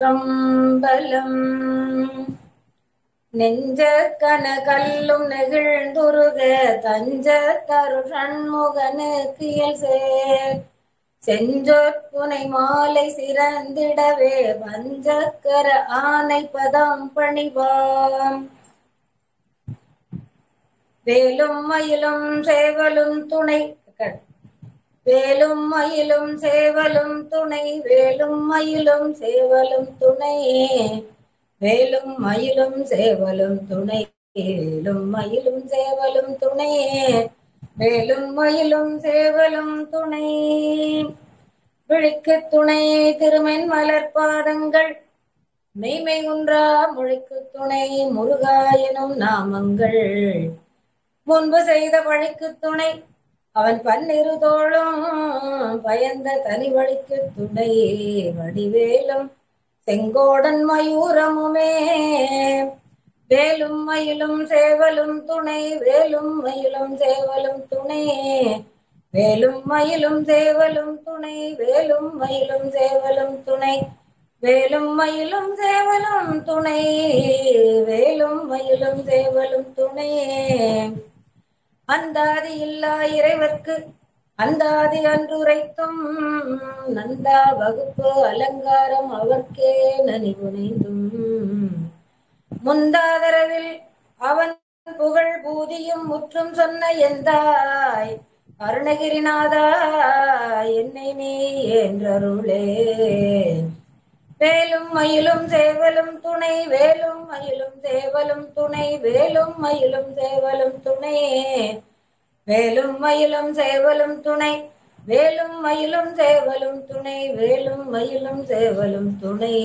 திருச்சிற்றம்பலம். நெஞ்ச கனகல்லும் நெகிழ்ந்துருக தஞ்ச தரு சண்முகனுக்கு இயல்சேர் செஞ்சொற்புனை மாலை சிறந்திடவே பஞ்சக்கர ஆனை பதம் பணிவாம். வேலும் மயிலும் சேவலும் துணை வேலும் மயிலும் சேவலும் துணை வேலும் மயிலும் சேவலும் துணை வேலும் மயிலும் சேவலும் துணை வேலும் மயிலும் சேவலும் துணை வேலும் மயிலும் சேவலும் துணை. விழிக்கு துணை திருமென் மலர்பாதங்கள் மெய்மை குன்றா மொழிக்கு துணை முருகா எனும் நாமங்கள். முன்பு செய்த பழிக்கு துணை அவன் பன்னிரு தோளும் பயந்த தனி வழிக்கு துணை வடிவேலும் செங்கோடன் மயூரமுமே. வேலும் மயிலும் சேவலும் துணை வேலும் மயிலும் சேவலும் துணை வேலும் மயிலும் சேவலும் துணை வேலும் மயிலும் சேவலும் துணை வேலும் மயிலும் சேவலும் துணை வேலும் மயிலும் சேவலும் துணை. அந்தாதி இல்லா இறைவர்க்கு அந்தாதி அன்றுரைத்தும் நந்தா வகுப்பு அலங்காரம் அவர்க்கே நனிபுனைந்தும் முந்தாதரவில் அவன் புகழ் பூதியும் முற்றும் சொன்ன எந்தாய் அருணகிரிநாதா என்னை நீ என்றருளே. வேலும் மயிலும் சேவலும் துணை வேலும் மயிலும் சேவலும் துணை வேலும் மயிலும் சேவலும் துணை வேலும் மயிலும் சேவலும் துணை வேலும் மயிலும் சேவலும் துணை வேலும் மயிலும் சேவலும் துணை.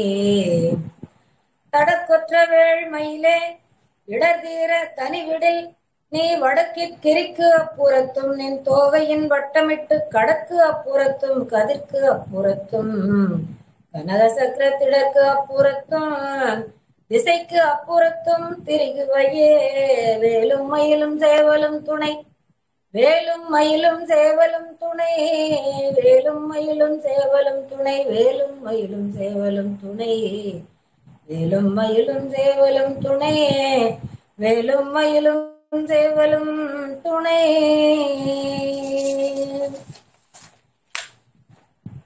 தடக்கொற்ற வேள் மயிலே இடர்தீர தனிவிடில் நீ வடக்கிற்கு அப்புறத்தும் நின் தோகையின் வட்டமிட்டு கடக்கு அப்புறத்தும் கதிர்க்கு அப்புறத்தும் கனக சக்கரத்திடற்கு அப்புறத்தும் திசைக்கு அப்புறத்தும் திரிகுவையே. வேலும் மயிலும் சேவலும் துணை வேலும் மயிலும் சேவலும் துணை வேலும் மயிலும் சேவலும் துணை வேலும் மயிலும் சேவலும் துணை வேலும் மயிலும் சேவலும் துணை வேலும் மயிலும் சேவலும் துணை.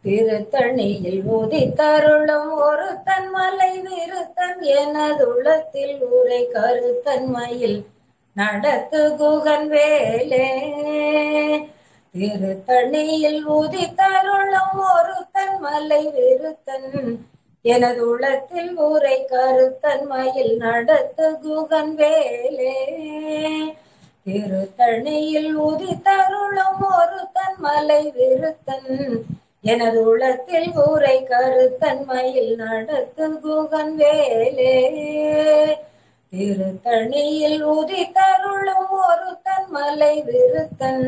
திருத்தணியில் உதித்தருளும் ஒரு தன்மலை விருத்தன் எனதுள்ளத்தில் ஊரை கருத்தன்மையில் நடத்து குகன் வேலே. திருத்தணியில் உதித்தருளும் ஒரு தன்மலை விருத்தன் எனது உள்ளத்தில் ஊரை கருத்தன்மையில் நடத்து குகன் வேலே. திருத்தணியில் உதித்தருளும் ஒரு தன்மலை விருத்தன் எனது உள்ளத்தில் ஊரை கருத்தன்மையில் நடத்து குகன் வேலே. திருத்தணியில் உதித்தருளும் ஒரு தன்மலை விருத்தன்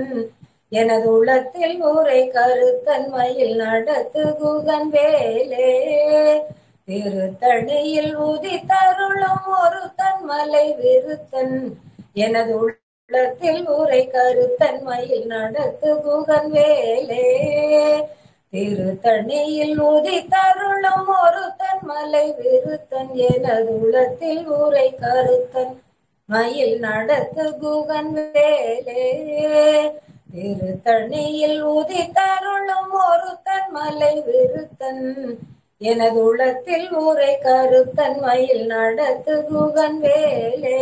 எனது உள்ளத்தில் ஊரை கருத்தன்மையில் நடத்து குகன் வேலே. திருத்தணியில் உதித்தருளும் ஒரு தன்மலை விருத்தன் எனது உள்ளத்தில் ஊரை கருத்தன்மையில் நடத்து குகன் வேலே. திருத்தணியில் உதித்தருளும் ஒரு தன்மலை விருத்தன் எனது உள்ளத்தில் ஊரை கருத்தன் மயில் நடத்து குகன் வேலே. திருத்தணியில் உதித்தருளும் ஒரு தன்மலை விருத்தன் எனது உள்ளத்தில் ஊரை கருத்தன் மயில் நடத்து குகன் வேலே.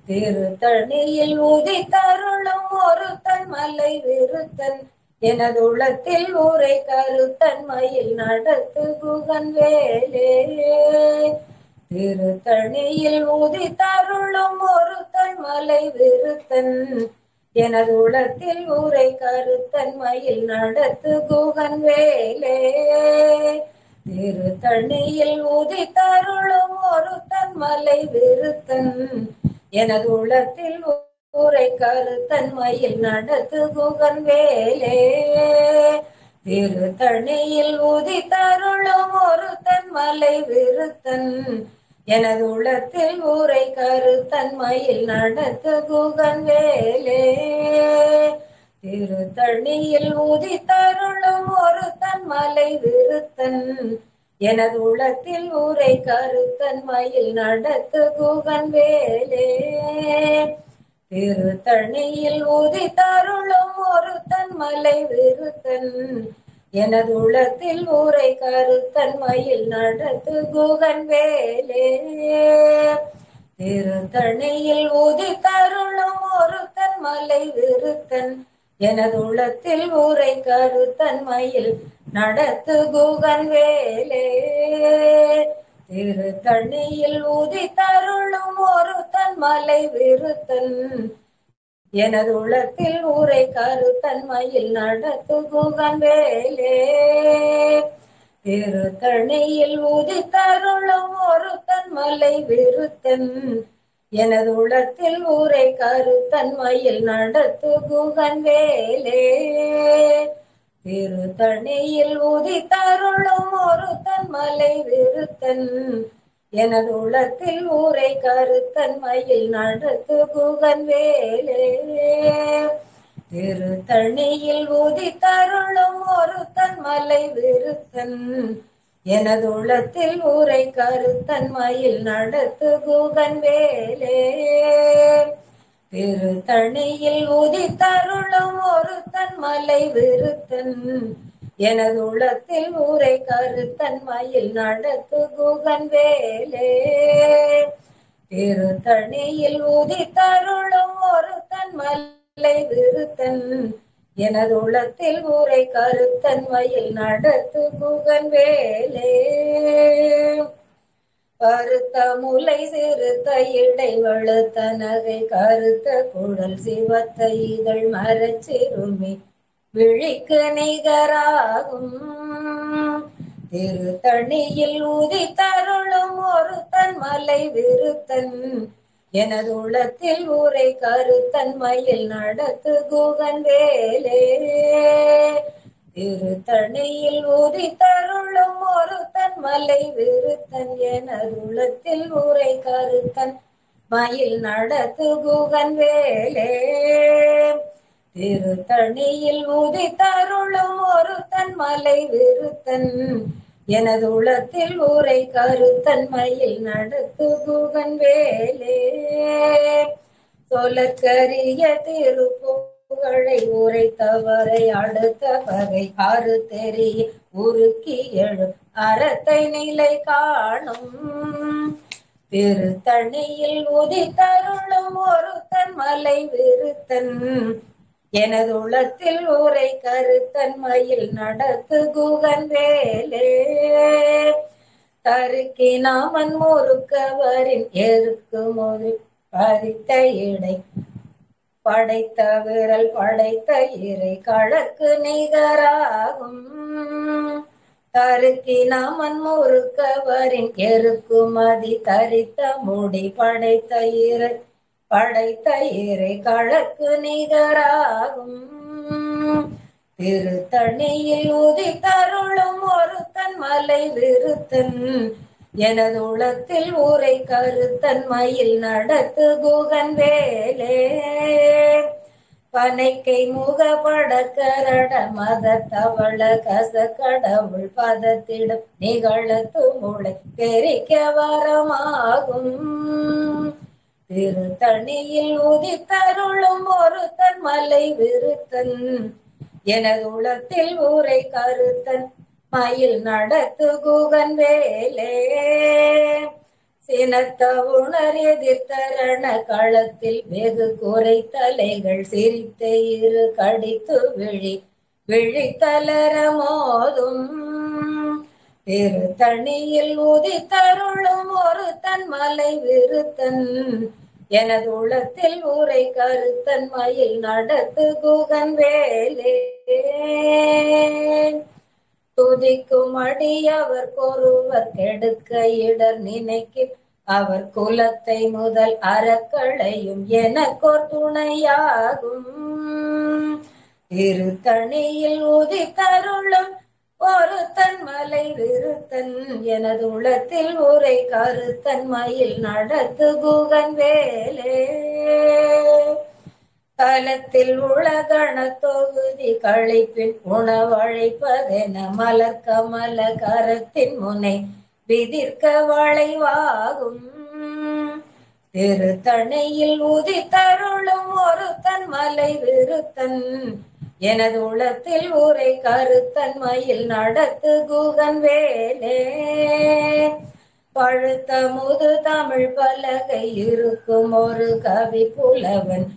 திருத்தணியில் உதித்தருளும் ஒரு தன்மலை விருத்தன் எனது உள்ளத்தில் ஊரை கருத்தன் மயில் நடத்து குகன் வேலே. திருத்தணியில் உதித்தருளும் ஒரு தன்மலை விருத்தன் எனது உள்ளத்தில் ஊரை கருத்தன் மயில் நடத்து குகன் வேலே. திருத்தணியில் உதித்தருளும் ஒரு தன்மலை விருத்தன் எனது உள்ளத்தில் ஊரை கருத்தன் மயில் நடத்து குகன் வேலே. திருத்தணியில் உதித்தருளும் ஒரு தன்மலை விருத்தன் எனது உள்ளத்தில் ஊரை கருத்தன் மயில் நடத்து குகன் வேலே. திருத்தணியில் உதித்தருளும் ஒரு தன்மலை விருத்தன் எனது உள்ளத்தில் ஊரை கருத்தன் மயில் நடத்து குகன் வேலே திருத்தணியில் ஊதி தருளும் ஒருத்தன் மலை விருத்தன் எனது உள்ளத்தில் ஊரை கருத்தன் மயில் நடத்து குகன் வேலே திருத்தணியில் ஊதி தருளும் ஒருத்தன் மலை விருத்தன் எனது உள்ளத்தில் ஊரை கருத்தன் மயில் நடத்து குகன் வேலே திருத்தணியில் ஊதி தருளும் ஒருத்தன் மலை விருத்தன் எனது உள்ளத்தில் ஊரை கருத்தன் மயில் நடத்து குகன் வேலே திருத்தணியில் ஊதி தருளும் ஒருத்தன் மலை விருத்தன் எனது உள்ளத்தில் ஊரை கருத்தன் மயில் நடத்து குகன் வேலே திருத்தணியில் ஊதி தருளும் ஒருத்தன் மலை விருத்தன் எனது உள்ளத்தில் ஊரை கருத்தன் மயில் நடத்து குகன் வேலே திருத்தணியில் ஊதி தருளும் ஒருத்தன் மலை விருத்தன் எனது உள்ளத்தில் ஊரை கருத்தன் மயில் நடத்து குகன் வேலே திருத்தணியில் ஊதி தருளும் ஒருத்தன் மலை விருத்தன் எனது உள்ளத்தில் ஊரை கருத்தன் மயில் நடத்து குகன் வேலே திருத்தணியில் ஊதி தருளும் ஒருத்தன் மலை விருத்தன் எனது உள்ளத்தில் ஊரை கருத்தன் மயில் நடத்து குகன் வேலே கருத்த முலை சிறுத்த இடை வழுத்த நகை கருத்த குழல் சிவத்த இதழ் மரச்சிறுமி விழிக்கு நிகராகும் திருத்தணியில் ஊதி தருளும் ஒருத்தன் மலை விருத்தன் எனது உள்ளத்தில் ஊரை கருத்தன் மயில் நடத்து குகன் வேலே திருத்தணியில் ஊதி தருளும் ஒருத்தன் மலை விருத்தன் எனது உள்ளத்தில் ஊரை கருத்தன் மயில் நடத்து குகன் வேலே திருத்தணியில் ஊதி தருளும் ஒருத்தன் மலை விருத்தன் எனது உள்ளத்தில் ஊரை கருத்தன் மயில் நடத்து குகன் வேலே சொல்லற்கரிய திருப்புகழை உரைத்தவரை அடுத்த பகை ஆறு தெரிய உருக்கி எழும் அறத்தை நிலை காணும் திருத்தணியில் ஊதி தருளும் ஒருத்தன் மலை விருத்தன் எனது உள்ளத்தில் ஊரை கருத்தன் மயில் நடத்து குகன் வேலே தருக்கி நாமன் முறுக்கவரின் எருக்கு மொழி பறித்த இடை படைத்த விரல் படைத்த இறை கழக்கு நிகராகும் தருக்கி நாமன் முறுக்கவரின் எருக்கு மதி தரித்த முடி படைத்த இறை கழக்கு நிகராகும் திருத்தணியில் ஊதி தருளும் ஒருத்தன் மலை விருத்தன் எனது உள்ளத்தில் ஊரை கருத்தன் மயில் நடத்து குகன் வேலே பனைக்கை முகப்பட கரட மத தவள கச கடவுள் பதத்திடம் நிகழத்து முளை தெரிக்க வரமாகும் திருத்தணியில் ஊதி தருளும் ஒருத்தன் மலை விருத்தன் எனது உள்ளத்தில் ஊரை கருத்தன் மயில் நடத்து குகன் வேலே சினத்த உணர் எதிர்த்தரண களத்தில் வெகு குறை தலைகள் சிரித்த இரு கடித்து விழித்தளர மோதும் திருத்தணியில் ஊதி தருளும் ஒருத்தன் மலை விருத்தன் எனது உள்ளத்தில் ஊரை கருத்தன் மயில் நடத்து குகன் வேலே துதிக்கும் அடியவர் ஒருவர் கெடுக்க இடர் நினைக்க அவர் குலத்தை முதல் அறக்களையும் எனக்கோர் துணையாகும் திருத்தணியில் ஊதி தருளும் ஒருத்தன் மலை விருத்தன் எனது உள்ளத்தில் ஊரை கருத்தன் மயில் நடத்து குகன் வேலே தலத்தில் உலகண தொகுதி கழிப்பின் உணவழைப்பதென மலர் கமல கரத்தின் முனை விதிர்க்க வளைவாகும். திருத்தணியில் உதித்தருளும் ஒருத்தன் மலை விருத்தன் எனது உளத்தில் ஊரை கருத்தன் மயில் நடத்து குகன் வேலே. பழுத்த முது தமிழ் பலகை இருக்கும் ஒரு கவி புலவன்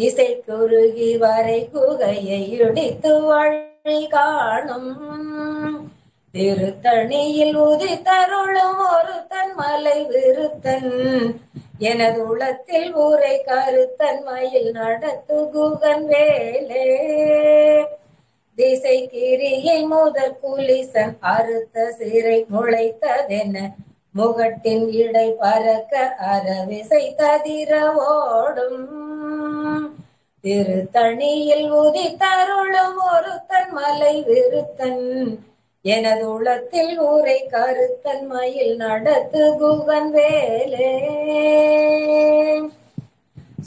இசை குறுகி வரை குகையை இடித்து வழி காணும். திருத்தணியில் உதித்தருளும் ஒருத்தன் மலை விருத்தன் எனது உளத்தில் ஊரை கருத்தன் மயில் நடத்து குகன் வேலே. திசை கிரியை முதல் புலிசன் அறுத்த சிறை முளைத்ததென முகட்டின் இடை பறக்க அறவிசை ததிர ஓடும். திருத்தணியில் உதித்தருளும் ஒருத்தன் மலை விருத்தன் எனது உளத்தில் ஊரை கருத்தன் மயில் நடத்து குகன் வேலே.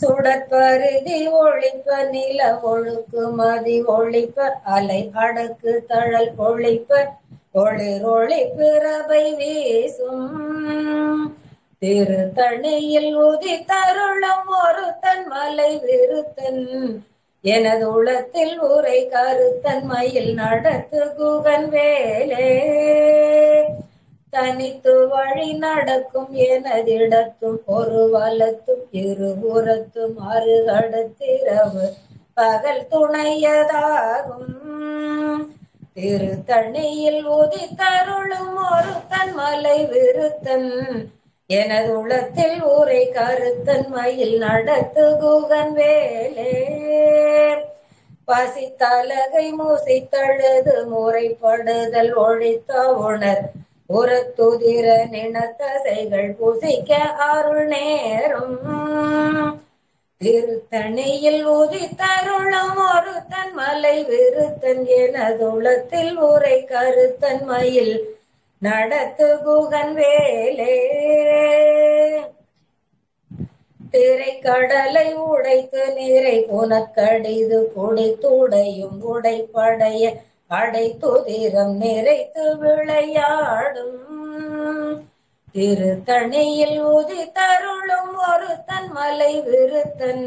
சுடற்பருதி ஒழிப்ப நில ஒழுக்கு மதி ஒழிப்ப அலை அடக்கு தழல் ஒழிப்ப ஒளிர் ஒளிப்பிறவை வீசும். திருத்தணியில் உதித்தருளும் ஒருத்தன் மலை விருத்தன் எனது உளத்தில் ஊரை கருத்தன் மயில் நடத்து குகன் வேலே. தனித்து வழி நடக்கும் எனதிடத்தும் ஒரு வலத்தும் இருபுறத்தும் அருகடுத்திரவு பகல் துணையதாகும். திருத்தணியில் உதித்தருளும் ஒருத்தன் மலை விருத்தன் எனது உளத்தில் ஊரை கருத்தன் மயில் நடத்து குகன் வேலே. பசித்தலகை மூசித்தழுது முறைப்படுதல் ஒழித்த உணர் உரத்துதிர நினத்தசைகள் புசிக்க அருள் நேரும். திருத்தணியில் உதித்தருளும் ஒருத்தன் மலை விருத்தன் எனது உளத்தில் ஊரை கருத்தன் மயில் நடத்து குகன் வேலே. திரைக்கடலை உடைத்து நீரை புனக்கடிது குடித்துடையும் உடைப்படைய அடைத்துதிரம் நிறைத்து விளையாடும். திருத்தணியில் உதித்தருளும் ஒருத்தன் மலை விருத்தன்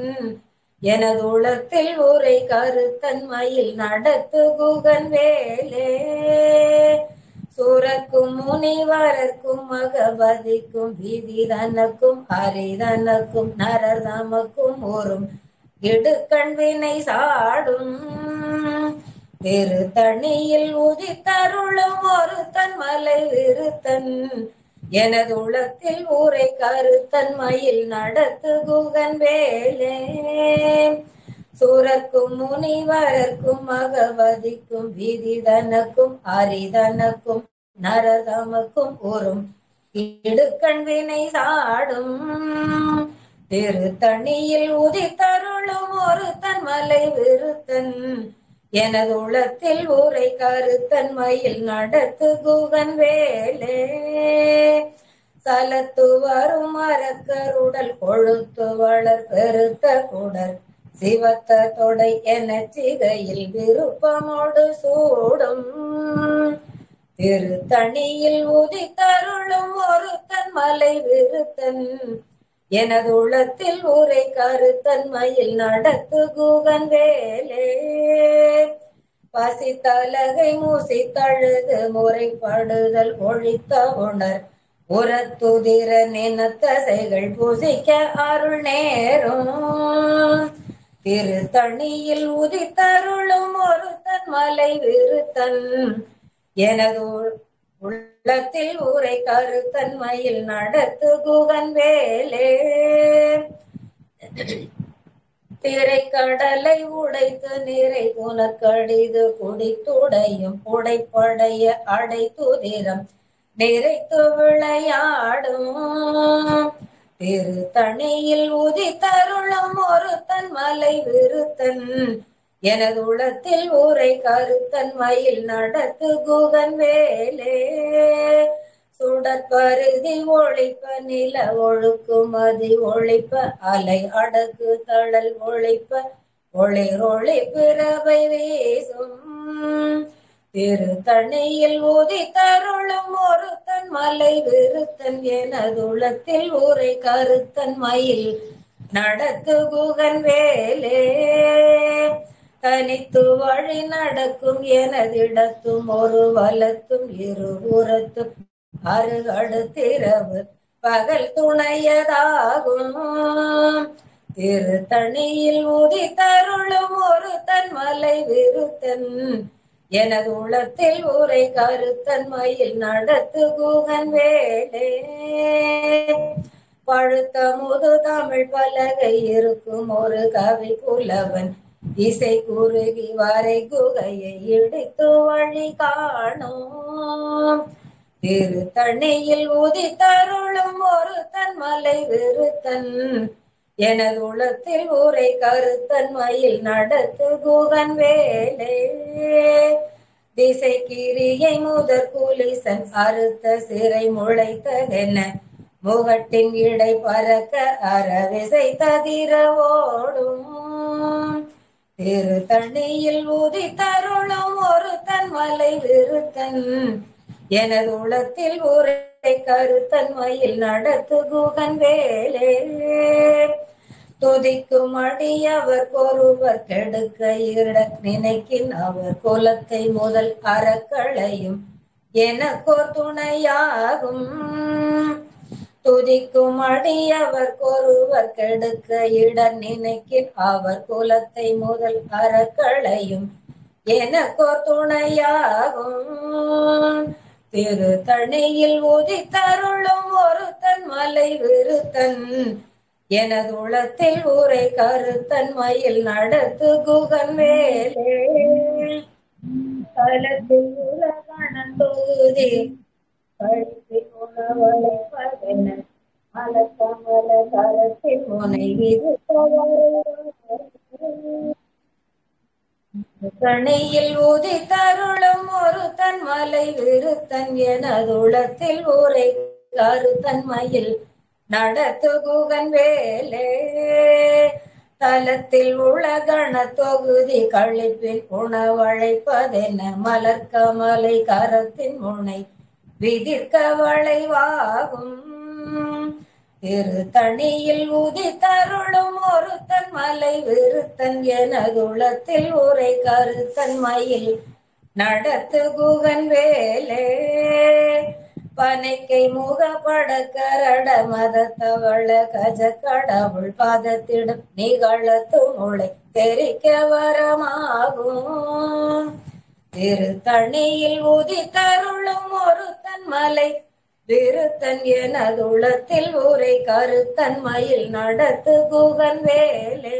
எனது உளத்தில் ஊரை கருத்தன் மயில் நடத்து குகன் வேலே. சூரக்கும் முனிவரர்க்கும் மகபதிக்கும் விதிதனக்கும் ஹரிதனக்கும் நரர் தமக்கும் ஊரும் இடுக்கண் வினை சாடும். திருத்தணியில் உதித்தருளும் ஒருத்தன் மலை விருத்தன் எனது உளத்தில் ஊரை கருத்தன் மயில் நடத்து குகன் வேலே. சூரக்கும் முனிவரர்க்கும் மகவதிக்கும் விதிதனக்கும் ஹரிதனக்கும் நரதமக்கும் ஊரும் இடுக்கண் வினை சாடும். திருத்தணியில் உதித்தருளும் ஒருத்தன் மலை விருத்தன் எனது உளத்தில் ஊரை கருத்தன் மயில் நடத்து குகன் வேலே. சலத்து வரும் மரக்கருடல் கொழுத்து வளர் பெருத்த குடர் சிவத்த தொடை என சிகையில் விருப்பமோடு சூடும். திருத்தணியில் உதித்தருளும் ஒருத்தன் மலை விருத்தன் எனது உளத்தில் ஊரை கருத்தன் மயில் நடத்து குகன் வேலே. பசித்தலகை மூசித்தழுது முறைப்படுதல் ஒழித்த உணர் உரத்துதிர நினத்தசைகள் புசிக்க அருள் நேரும். திருத்தணியில் உதித்தருளும் ஒருத்தன் மலை விருத்தன் எனது உள்ளத்தில் ஊரை கருத்தன் மயில் நடத்து குகன் வேலே. திரைக்கடலை உடைத்து நீரை புனக்கடிது குடித்துடையும் உடைப்படைய அடைத்துதிரம் நிறைத்து விளையாடும். திருத்தணியில் உதித்தருளும் ஒருத்தன் மலை விருத்தன் எனது உளத்தில் ஊரை கருத்தன் மயில் நடத்து குகன் வேலே. சுடற்பருதி ஒழிப்ப நில ஒழுக்கு மதி ஒழிப்ப அலை அடக்கு தழல் ஒழிப்ப ஒளிரொளி பிறவை வீசும் திருத்தணியில் உதித்தருளும் ஒருத்தன் மலை விருத்தன் எனதுளத்தில் ஊரை கருத்தன் மயில் நடத்து குகன் வேலே தனித்து வழி நடக்கும் எனதிடத்தும் ஒரு வலத்தும் இருபுறத்தும் அருகடுத்திரவு பகல் துணையதாகும் திருத்தணியில் உதித்தருளும் ஒருத்தன் மலை விருத்தன் எனது உளத்தில் ஊரை கருத்தன் மயில் நடத்து குகன் வேலே பழுத்த முது தமிழ் பலகை இருக்கும் ஒரு கவி புலவன் இசை குறுகி வரை குகையை இடித்து வழி காணும் திருத்தணியில் உதித்தருளும் ஒருத்தன் மலை விருத்தன் எனது உளத்தில் ஊரை கருத்தன் மயில் நடத்து குகன் வேலே திசை கிரியை முதற் குலிசன் அறுத்த சிறை முளைத்ததென முகட்டின் இடை பறக்க அறவிசை ததிர ஓடும் திருத்தணியில் உதித்தருளும் ஒருத்தன் மலை விருத்தன் எனது உளத்தில் ஊரை கருத்தன் மயில் நடத்து குகன் வேலே துதிக்கும் அடியவர் ஒருவர் கெடுக்க இட நினைக்கின் அவர் குலத்தை முதல் அறக்களையும் எனக்கோர் துணையாகும் துதிக்கும் அடியவர் ஒருவர் கெடுக்க இட நினைக்கின் அவர் குலத்தை முதல் அறக்களையும் எனக்கோர் துணையாகும் திருத்தணியில் உதித்தருளும் ஒருத்தன் மலை விருத்தன் எனது உளத்தில் ஊரை கருத்தன் மயில் நடத்து குகன் வேலே தலத்தில் உலகண தொகுதி கழித்து உணவளை பதன மலக்கமல கரத்தில் முனை கணையில் உதித்தருளும் ஒருத்தன் மலை விருத்தன் எனது உளத்தில் ஊரை கருத்தன் மயில் நடத்து குகன் வேலே தலத்தில் உலகண தொகுதி கழிப்பில் உணவழைப்பதென மலர்கமலை கரத்தின் முனை விதிர்க்க வளைவாகும் திருத்தணியில் உதித்தருளும் ஒருத்தன் மலை விருத்தன் எனது உளத்தில் ஊரை கருத்தன் மயில் நடத்து குகன் வேலே பனைக்கை முகப்பட கரட மதத்தவள கஜ கடவுள் பதத்திடும் நிகழத்து முளை தெரிக்க வரமாகும் திருத்தணியில் உதித்தருளும் ஒருத்தன் மலை விருத்தன் எனது உளத்தில் ஊரை கருத்தன் மயில் நடத்து குகன் வேலே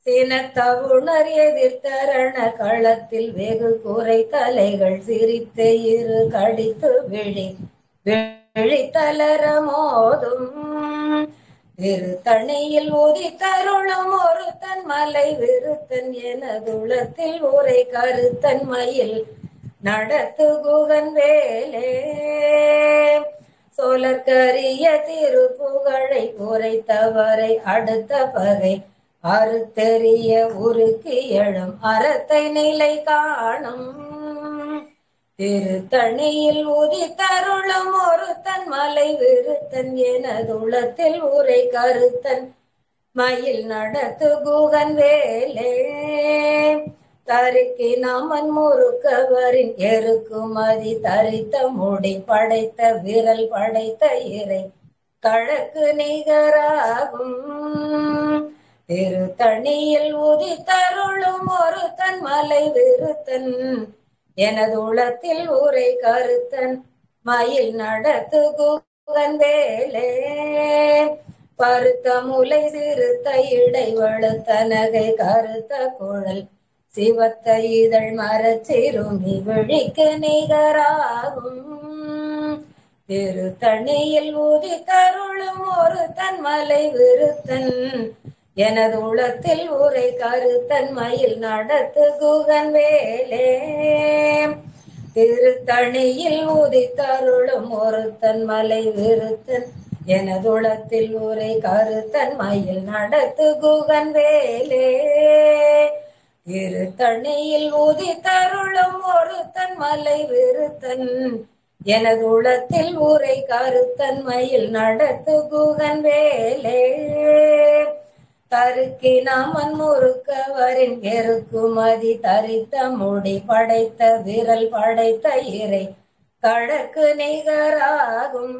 சினத்தவுணர் எதிர்த்தரண களத்தில் வெகு குறை தலைகள் சிரித்து இரு கடித்து விழித்தளர மோதும் திருத்தணியில் உதித்தருளும் ஒருத்தன் மலை விருத்தன் எனது உளத்தில் ஊரை கருத்தன் மயில் நடத்து குகன் வேலே சோழர்கரிய திருப்புகழை உரைத்தவரை அடுத்த பகை அறுத்தெறிய உருக்கு எழும் அறத்தை நிலை காணும் திருத்தணியில் உதித்தருளும் ஒருத்தன் மலை விருத்தன் எனது உளத்தில் ஊரை கருத்தன் மயில் நடத்து குகன் வேலே தருக்கி நமன் முறுக்கவரின் எருக்குமதி தரித்த முடி படைத்த விரல் படைத்த இறை கழக்கு நிகராகும் திருத்தணியில் உதித்தருளும் ஒருத்தன் மலை விருத்தன் எனது உளத்தில் ஊரை கருத்தன் மயில் நடத்து குகன் வேலே பருத்த முலை சிறுத்த இடை வழுத்த நகை கருத்த குழல் சிவத்த இதழ் மரச்சிறுமி விழிக்க நிகராகும் திருத்தணியில் உதித்தருளும் ஒருத்தன் மலை விருத்தன் எனது உளத்தில் ஊரை கருத்தன் மயில் நடத்து குகன் வேலே திருத்தணியில் உதித்தருளும் ஒருத்தன் மலை விருத்தன் எனதுளத்தில் உரை கருத்தன்மையில் நடத்து குகன் வேலே. திருத்தணியில் உதித்தருளும் ஒருத்தன் மலை விருத்தன் எனதுளத்தில் உரை கருத்தன்மையில் நடத்து குகன் வேலே. தருக்கினாமன் முறுக்கவரின் எருக்குமதி தரித்த முடி படைத்த விரல் படைத்த இறை கடற்கு நிகராகும்.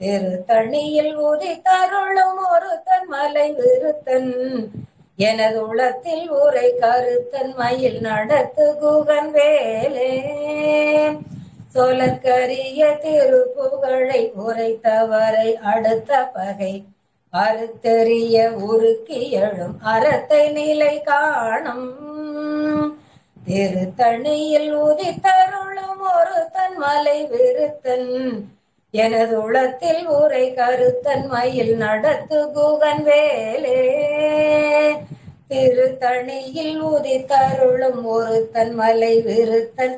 திருத்தணியில் உதித்தருளும் ஒருத்தன் மலை விருத்தன் எனது உளத்தில் உரை கருத்தன் மயில் நடத்து குகன் வேலே. சொலற்கரிய திருப்புகழை உரைத்தவரை அடுத்த பகை அறுத்தெறிய உருக்கி எழும் அறத்தை நிலை காணும். திருத்தணியில் உதித்தருளும் ஒருத்தன் மலை விருத்தன் எனது உளத்தில் உரை கருத்தன் மயில் நடத்து குகன் வேலே. திருத்தணியில் உதித்தருளும் ஒருத்தன் மலை விருத்தன்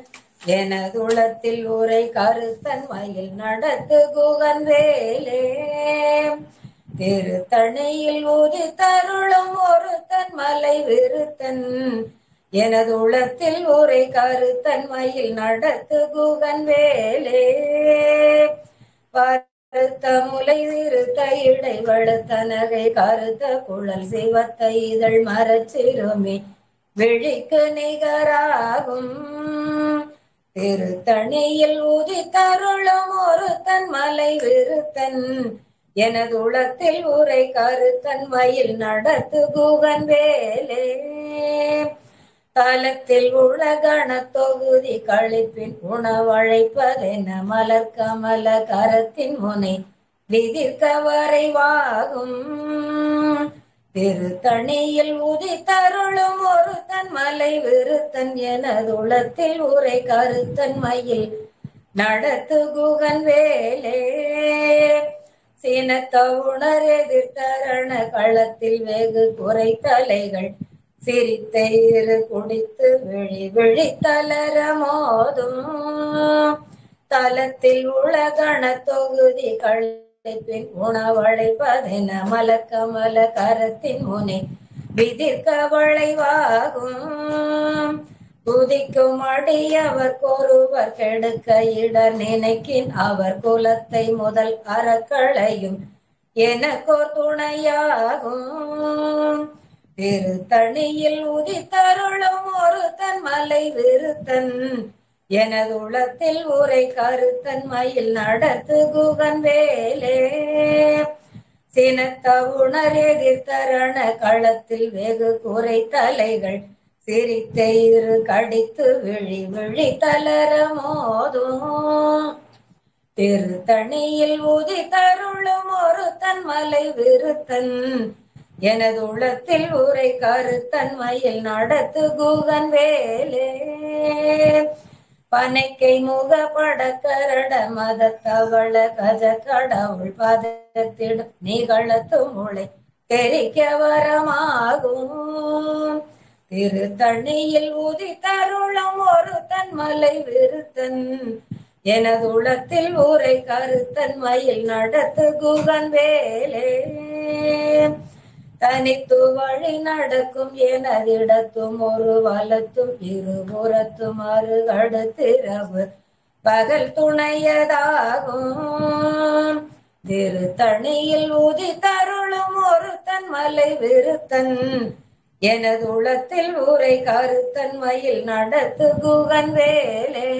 எனது உளத்தில் உரை கருத்தன் மயில் நடத்து குகன் வேலே. திருத்தணியில் உதித்தருளும் ஒருத்தன் மலை விருத்தன் எனது உளத்தில் உரை கருத்தன் மயில் நடத்து குகன் வேலே. பருத்த முலை விருத்த இடை வழுத்த நகை கருத்த குழல் சிவத்த இதழ் மரச்சிறுமி விழிக்கு நிகராகும். திருத்தணியில் உதித்தருளும் ஒருத்தன் மலை விருத்தன் எனது உளத்தில் உரை கருத்தன் மயில் நடத்து குகன் வேலே. தலத்தில் உலகண தொகுதி கழிப்பின் உணவழைப்பதென மலர் கமல கரத்தின் முனை விதிர்க்க வரைவாகும். திருத்தணியில் உதித்தருளும் ஒருத்தன் மலை விருத்தன் எனது உளத்தில் உரை கருத்தன் மயில் நடத்து குகன் வேலே. சீனத்த உணர் எதிர்த்தரண களத்தில் வெகு குறை தலைகள் சிரித்த இரு குடித்து விழி விழி தளர மோதும். தலத்தில் உலகண தொகுதி கழிப்பின் உணவழைப்பதென மலக்கமல கரத்தின் முனை விதிர்க்க வளைவாகும். துதிக்கும் அடியவர் கொருவர் கெடுக்க இடர் நினைக்கின் அவர் குலத்தை முதல் அறக்களையும் எனக்கோர் துணையாகும். திருத்தணியில் உதித்தருளும் ஒருத்தன் மலை விருத்தன் எனது உளத்தில் உரை கருத்தன் மயில் நடத்து குகன் வேலே. சினத்த உணர் எதிர்த்தரண களத்தில் வெகு குறை தலைகள் சிரித்த இரு கடித்து விழி விழி தளர மோதும். திருத்தணியில் உதித்தருளும் ஒருத்தன் மலை விருத்தன் எனது உளத்தில் உரை கருத்தன் மயில் நடத்து குகன் வேலே. பனைக்கை முக படக்கரட மதத்தவள கஜ கடவுள் பதத்திடும் நிகழத்து முளை தெரிக்க வரமாகும். திருத்தணியில் உதித்தருளும் ஒருத்தன் மலை விருத்தன் எனது உளத்தில் உரை கருத்தன் மயில் நடத்து குகன் வேலே. தனித்து வழி நடக்கும் எனதிடத்தும் ஒரு வலத்தும் இருபுறத்தும் அருகடுத்திரவு பகல் துணையதாகும். திருத்தணியில் உதித்தருளும் ஒருத்தன் மலை விருத்தன் எனது உளத்தில் உரை கருத்தன் மயில் நடத்து குகன் வேலே.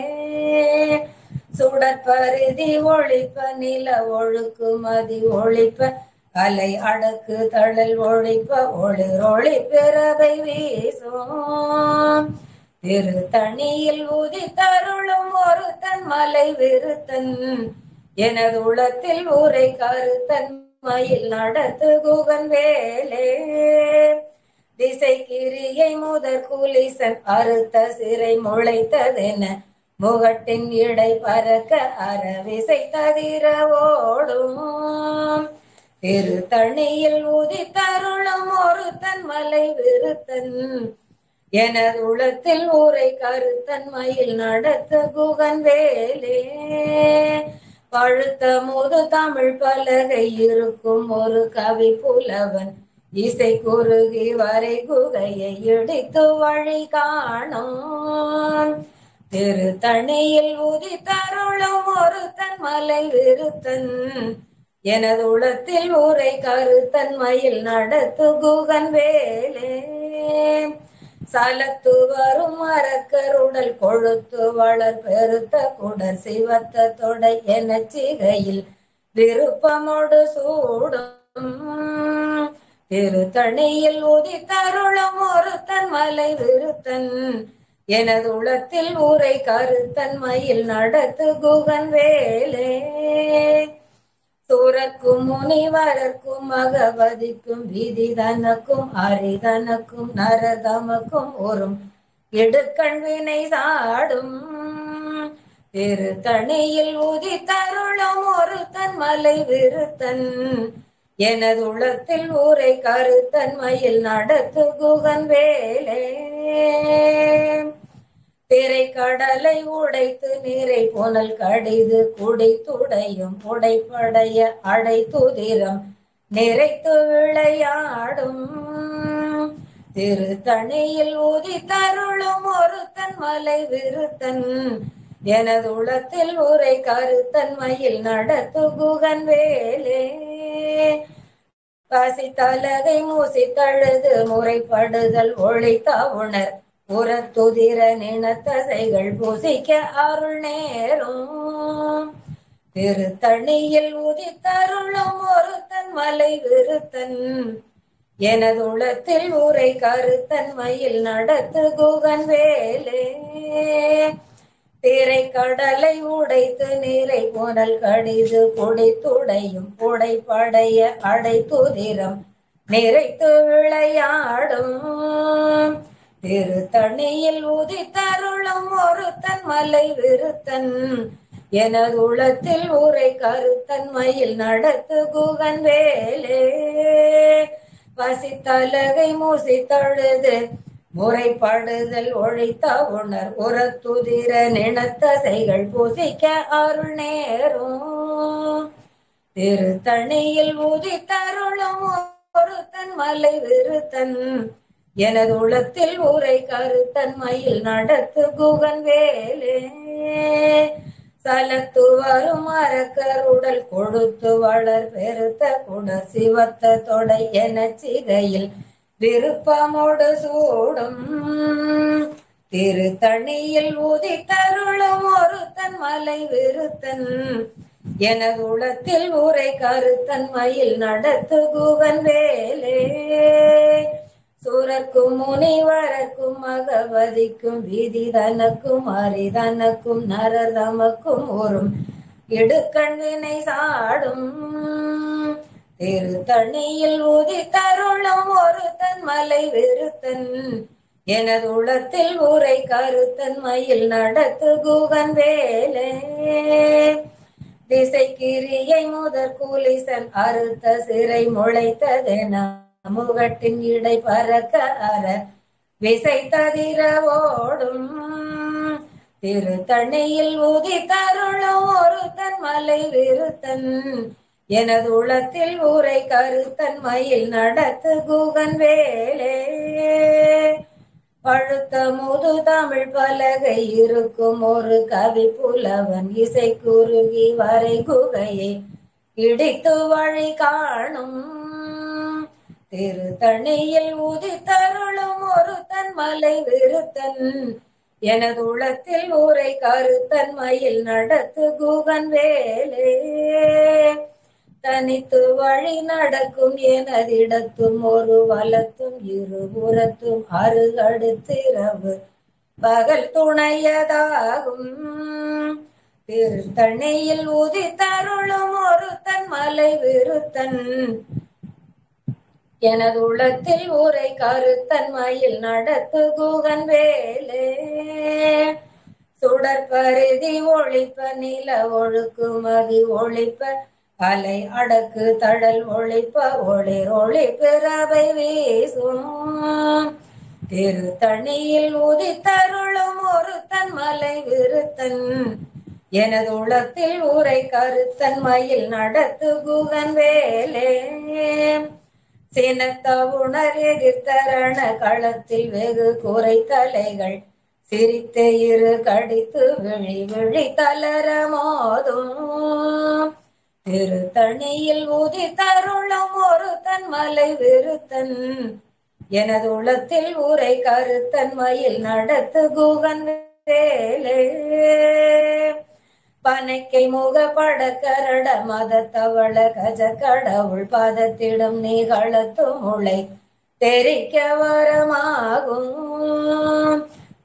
சுடற்பரிதி ஒழிப்ப நில ஒழுக்குமதி ஒழிப்ப அலை அடக்கு தழல் ஒழிப்ப ஒளிர் ஒளி பிறவை வீசும். திருத்தணியில் உதித்தருளும் ஒருத்தன் மலை விருத்தன் எனது உளத்தில் உரை கருத்தன் மயில் நடத்து குகன் வேலே. திசை கிரியை முதற் குலிசன் அறுத்த சிறை முளைத்ததென முகட்டின் இடை பறக்க அறவிசை ததிர ஓடும். திருத்தணியில் உதித்தருளும் ஒருத்தன் மலை விருத்தன் எனது உளத்தில் உரை கருத்தன் மயில் நடத்து குகன் வேலே. பழுத்த முது தமிழ் பலகை இருக்கும் ஒரு கவி புலவன் இசை குறுகி வரை குகையை இடித்து வழி காணும். திருத்தணியில் உதித்தருளும் ஒருத்தன் மலை விருத்தன் எனது உளத்தில் ஊரை கருத்தன் மயில் நடத்து குகன் வேலே. சலத்து வரும் மரக்கருடல் கொழுத்து வளர் பெருத்த குடர் சிவத்த தொடை என சிகையில் விருப்பமோடு சூடும். திருத்தணியில் உதித்தருளும் ஒருத்தன் மலை விருத்தன் எனது உளத்தில் ஊரை கருத்தன் மயில் நடத்து குகன் வேலே. சூரர்க்கும் முனிவரர்க்கும் மகவதிக்கும் விதி தனக்கும் அரிதனக்கும் நரதமக்கும் ஒரும் இடுக்கண் வினை சாடும். திருத்தணியில் உதித்தருளும் ஒருத்தன் மலை விருத்தன் எனது உளத்தில் ஊரை கருத்தன் மயில் நடத்து குகன் வேலே. திரை கடலை உடைத்து நீரை புனல் கடிது குடை துடையும் புடைப்படைய அடை துதிரம் நிறைத்து விளையாடும். திருத்தணியில் உதித்தருளும் ஒருத்தன் மலை விருத்தன் எனது உளத்தில் ஊரை கருத்தன் மயில் நடத்து குகன் வேலே. பசி தலகை மூசி தழுது முறைப்படுதல் ஒளித்த உணர் புறத்துதிர நினத்தசைகள் பூசிக்க அருள் நேரும். திருத்தணியில் உதித்தருளும் ஒருத்தன் மலை விருத்தன் எனது உளத்தில் ஊரை கருத்தன் மயில் நடத்து குகன் வேலே. திரை கடலை உடைத்து நீரை புனல் கடிது குடை துடையும் புடைப்படைய அடை துதிரம் நிறைத்து விளையாடும். திருத்தணியில் உதித்தருளும் ஒருத்தன் மலை விருத்தன் எனது உளத்தில் ஊரை கருத்தன் மயில் நடத்து குகன் வேலே. பசித்தலகை மூசி தழுது முறைப்படுதல் ஒழித்த உணர் உரத்துதிர நினத்தசைகள் பூசிக்க அருள் நேரும். திருத்தணியில் உதித்தருளும் ஒருத்தன் மலை விருத்தன் எனது உளத்தில் ஊரை கருத்தன் மயில் நடத்து குகன் வேலே. சலத்து வரும் மரக்கருடல் கொழுத்து வளர் பெருத்த குடர் சிவத்த தொடை என சிகையில் விருப்பமோடு சூடும். திருத்தணியில் உதித்தருளும் ஒருத்தன் மலை விருத்தன் எனது உளத்தில் ஊரை கருத்தன் மயில் நடத்து குகன் வேலே. சூரர்க்கும் முனிவரர்க்கும் மகவதிக்கும் விதி தனக்கும் அரிதனக்கும் நரதமக்கும் ஒரும் இடுக்கண் வினை சாடும். திருத்தணியில் உதித்தருளும் ஒருத்தன் மலை விருத்தன் எனது உளத்தில் ஊரை கருத்தன் மயில் நடத்து குகன் வேலே. திசை கிரியை முதற் கூலிசன் அறுத்த சிறை முளைத்ததென முகட்டின் இடை பறக்க அற விசை ததிர ஓடும். திருத்தணியில் உதித்தருளும் ஒருத்தன் மலை விருத்தன் எனது உளத்தில் ஊரை கருத்தன் மயில் நடத்து குகன் வேலே. பழுத்த முது தமிழ் பலகை இருக்கும் ஒரு கவி புலவன் இசை குறுகி வரை குகையை இடித்து வழி காணும். திருத்தணியில் உதித்தருளும் ஒருத்தன் மலை விருத்தன் எனது உளத்தில் ஊரை கருத்தன் மயில் நடத்து குகன் வேலே. தனித்து வழி நடக்கும் எனதிடத்தும் ஒரு வலத்தும் இருபுறத்தும் அருகடுத்திரவு பகல் துணையதாகும். திருத்தணியில் உதித்தருளும் ஒருத்தன் மலை விருத்தன் எனது உளத்தில் ஊரை கருத்தன் மயில் நடத்து குகன் வேலே. சுடர் பருதி ஒழிப்ப நில ஒழுக்குமதி ஒழிப்ப அலை அடக்கு தடல் ஒழிப்ப ஒளிர் ஒளி பிறவை வீசும். திருத்தணியில் உதித்தருளும் ஒருத்தன் மலை விருத்தன் எனது உளத்தில் ஊரை கருத்தன் மயில் நடத்து குகன் வேலே சினத்த உணர் எதிர்த்தரண களத்தில் வெகு குறை தலைகள் சிரித்து இரு கடித்து விழி விழி தளர மோதும் திருத்தணியில் ஊதி தருளும் ஒரு தன் மலை விருத்தன் எனது உளத்தில் ஊரை கருத்தன் மயில் நடத்து குகன் வேலே பனைக்கை முக படக்கரட மதத்தவள கஜ கடவுள் பாதத்திடும் நீகளத்து முளை தெரிக்க வரமாகும்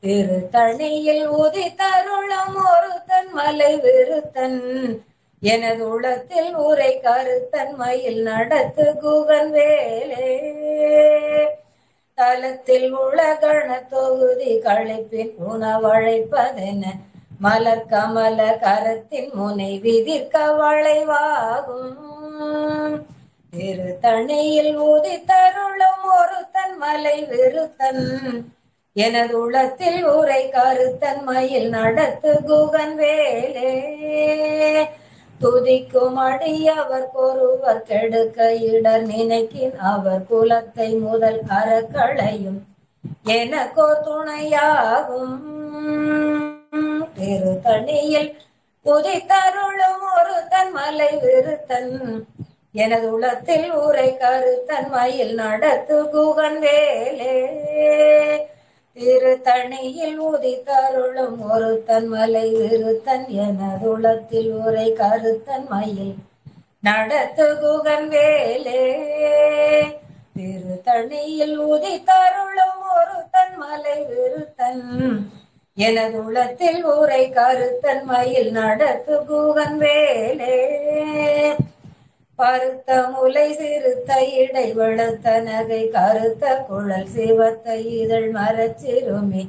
திருத்தணியில் ஊதி தருளும் ஒரு தன் மலை விருத்தன் எனது உளத்தில் ஊரை கருத்தன் மயில் நடத்து குகன் வேலே தலத்தில் உள்ள கண தொகுதி களைப்பின் உணவழைப்பதென மலர் கமல கரத்தின் முனை விதிர்க்க வளைவாகும் திருத்தணியில் ஊதி தருளும் ஒரு தன் மலை விருத்தன் எனது உளத்தில் ஊரை கருத்தன் மயில் நடத்து குகன் வேலே துதிக்கும் அடியவர் பொருவர் கெடுக்க இடர் நினைக்கின் அவர் குலத்தை முதல் அறக்களையும் எனக்கோ துணையாகும் திருத்தணியில் உதித்தருளும் ஒரு தன் மலை விருத்தன் எனது உளத்தில் ஊரை கருத்தன் மயில் நடத்து குகன் வேலே திருத்தணியில் உதித்தருளும் ஒரு தன் மலை விருத்தன் எனது உளத்தில் ஊரை கருத்தன் மயில் நடத்து குகன் வேலே திருத்தணியில் உதித்தருளும் ஒரு தன் மலை விருத்தன் எனது உளத்தில் ஊரை கருத்தன் மயில் நடத்து குகன் வேலே பருத்த முலை சிறுத்த இடை வெளுத்த நகை கருத்த குழல் சிவத்த இதழ் மரச்சிறுமி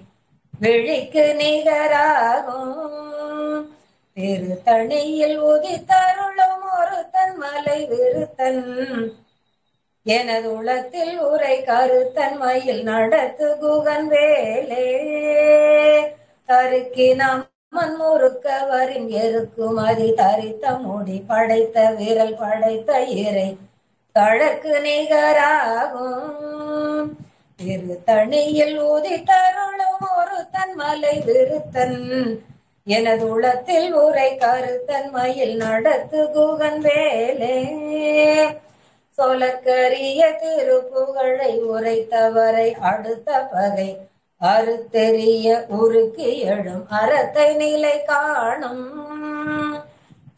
விழிக்கு நிகராகும் திருத்தணியில் உதித்தருளும் ஒரு தன் மலை விருத்தன் எனது உளத்தில் ஊரை கருத்தன் மயில் நடத்து குகன் வேலே தருக்கினம் முறுக்கவரின் எருக்கும் அதி தரித்த முடி படைத்த விரல் படைத்த இறை தழக்கு நிகராகும் திருத்தணியில் ஊதி தருளும் ஒரு தன் மலை விருத்தன் எனது உளத்தில் ஊரை கருத்தன் மயில் நடத்து குகன் வேலே சொலக்கரிய திருப்புகழை உரைத்தவரை அடுத்த பகை அறுத்தெறிய உருக்கி எழும் அறத்தை நிலை காணும்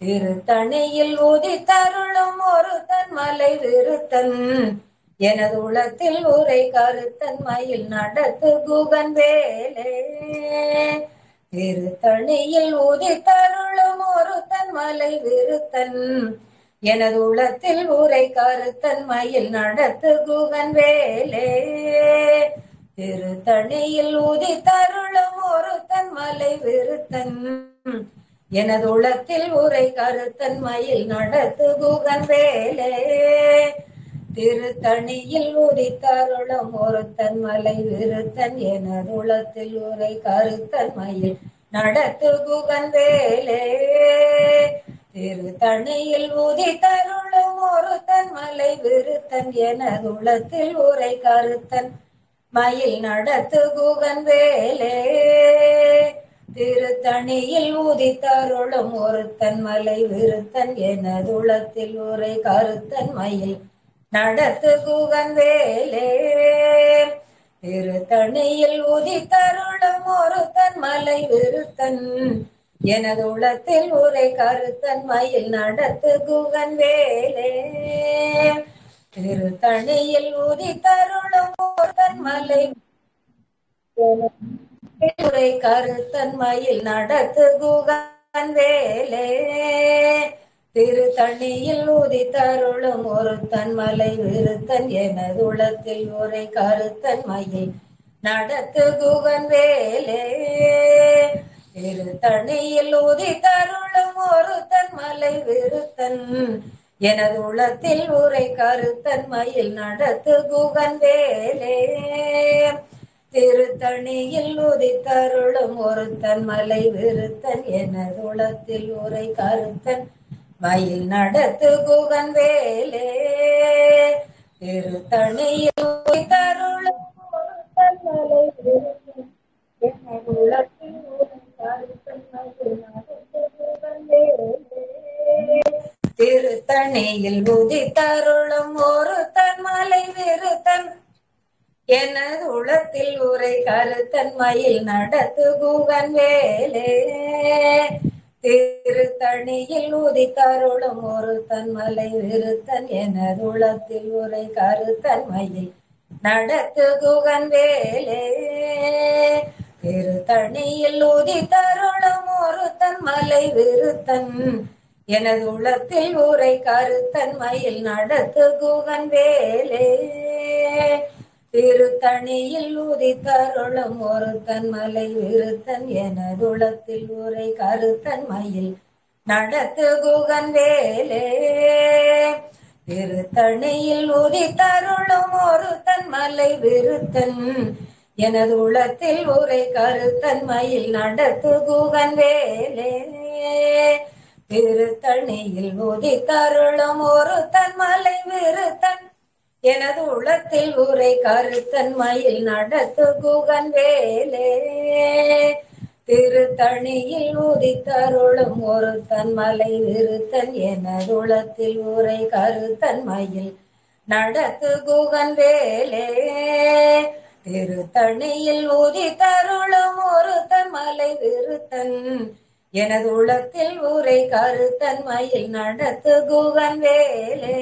திருத்தணியில் உதித்தருளும் ஒரு தன் மலை விருத்தன் எனது உளத்தில் ஊரை கருத்தன் மயில் நடத்து குகன் வேலே திருத்தணியில் உதித்தருளும் ஒரு தன் மலை விருத்தன் எனது உளத்தில் ஊரை கருத்தன் மயில் நடத்து குகன் வேலே திருத்தணியில் உதித்தருளும் ஒரு தன் மலை விருத்தன் எனது உளத்தில் ஊரை கருத்தன் மயில் நடத்து குகன் வேலே திருத்தணியில் உதித்தருளும் ஒரு தன் மலை விருத்தன் எனது உளத்தில் ஊரை கருத்தன் மயில் நடத்து குகன் வேலே திருத்தணியில் உதித்தருளும் ஒரு தன் மலை விருத்தன் எனது உளத்தில் ஊரை கருத்தன் மயில் நடத்து குகன் வேலே திருத்தணியில் உதித்தருளும் ஒரு தன் மலை விருத்தன் எனது உளத்தில் ஊரை கருத்தன் மயில் நடத்து குகன் வேலே திருத்தணியில் உதித்தருளும் ஒரு தன் மலை விருத்தன் எனது உளத்தில் ஊரை கருத்தன் மயில் நடத்து குகன் வேலே திருத்தணியில் உதித்தருளும் ஒரு தன் மலை ஊரை கருத்தன் மயில் நடத்து குகன் வேலே திருத்தணியில் உதித்தருளும் ஒரு தன் மலை விருத்தன் எனது உளத்தில் ஊரை கருத்தன் மயில் நடத்து குகன் வேலே திருத்தணியில் உதித்தருளும் ஒரு தன் மலை விருத்தன் எனது உளத்தில் ஊரை கருத்தன் மயில் நடத்து குகன் வேலே திருத்தணியில் உதித்தருளும் ஒருத்தன் மலை விருத்தன் எனதுளத்தில் உரை கருத்தன் மயில் நடத்து குகன் வேலே. திருத்தணியில் உதித்தருளும் ஒருத்தன் மலை விருத்தன் எனதுளத்தில் உரை கருத்தன் மயில் நடத்து குகன் வேலே. திருத்தணியில் உதித்தருளும் ஒருத்தன் மலை விருத்தன் எனது உளத்தில் உரை கருத்தன் மயில் நடத்து குகன் வேலே. திருத்தணியில் உதித்தருளும் ஒருத்தன் மலை விருத்தன் எனது உளத்தில் உரை கருத்தன் மயில் நடத்து குகன் வேலே. திருத்தணியில் உதித்தருளும் ஒருத்தன் மலை விருத்தன் எனது உளத்தில் உரை கருத்தன் மயில் நடத்து குகன் வேலே. திருத்தணியில் உதித்தருளும் ஒருத்தன் மலை விருத்தன் எனது உளத்தில் உரை கருத்தன் மயில் நடத்து குகன் வேலே. திருத்தணியில் உதித்தருளும் ஒருத்தன் மலை விருத்தன் எனது உளத்தில் உரை கருத்தன் மயில் நடத்து குகன் வேலே. திருத்தணியில் உதித்தருளும் ஒருத்தன் மலை விருத்தன் எனது உளத்தில் உரை கருத்தன் மயில் நடத்து குகன் வேலே. திருத்தணியில் உதித்தருளும் ஒருத்தன் மலை விருத்தன் எனது உளத்தில் உரை கருத்தன் மயில் நடத்து குகன் வேலே. திருத்தணியில் உதித்தருளும் ஒருத்தன் மலை விருத்தன் எனது உளத்தில் உரை கருத்தன் மயில் நடத்து குகன் வேலே.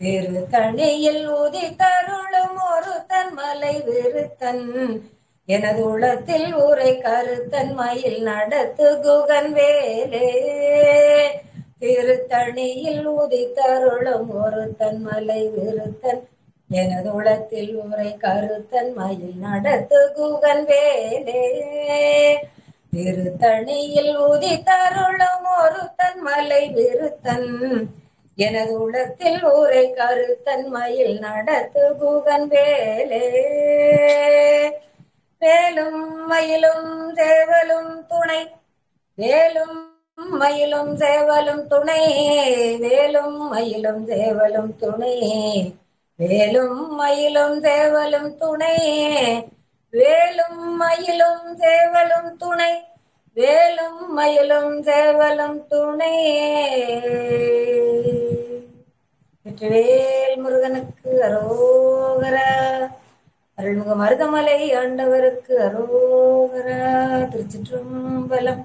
திருத்தணியில் உதித்தருளும் ஒருத்தன் மலை விருத்தன் எனது உளத்தில் உரை கருத்தன் மயில் நடத்து குகன் வேலே. திருத்தணியில் உதித்தருளும் ஒருத்தன் மலை விருத்தன் எனது உளத்தில் உரை கருத்தன் மயில் நடத்து குகன் வேலே. திருத்தணியில் உதித்தருளும் ஒருத்தன் மலை விருத்தன் எனது உளத்தில் உரை கருத்தன் மயில் நடத்து குகன் வேலே. வேலும் மயிலும் சேவலும் துணை வேலும் மயிலும் சேவலும் துணை வேலும் மயிலும் சேவலும் துணை வேலும் மயிலும் சேவலும் துணை வேலும் மயிலும் சேவலும் துணை வேலும் மயிலும் சேவலும் துணை. வெற்றிவேல் முருகனுக்கு அரோகரா. அருள்மிகு மருதமலை ஆண்டவருக்கு அரோகரா. திருச்சிற்றம்பலம்.